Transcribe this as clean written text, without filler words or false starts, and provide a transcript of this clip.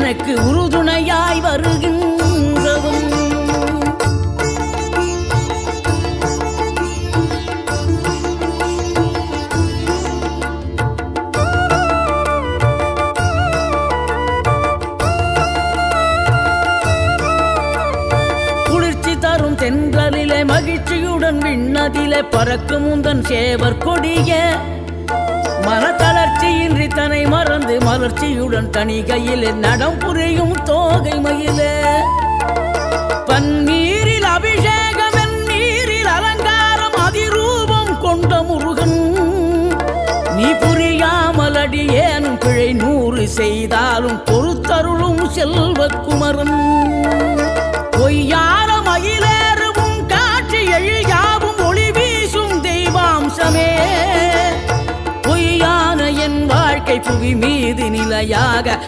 எனக்கு உறுதுணையாய் வருகின்றதும் தென்றலிலே மகிழ்ச்சியுடன் விண்ணதிலே பறக்கும் உந்தன் சேவர் கொடிய மனத்தளர்ச்சியின்றி தன்னை மறந்து மலர்ச்சியுடன் தனிகையிலே நடம் புரியும் தோகை மயிலே பன்னீரில் அபிஷேகம் நீரில் அலங்காரம் அதிரூபம் கொண்ட முருகன் நீ புரியாமல் அடியேனும் பிழை 100 செய்தாலும் பொறுத்தருளும் செல்வக்குமரன் பொய்யான மயிலே யாவும் ஒளி வீசும் தெய்வாம்சமே பொய்யான என் வாழ்க்கை புவி மீது நிலையாக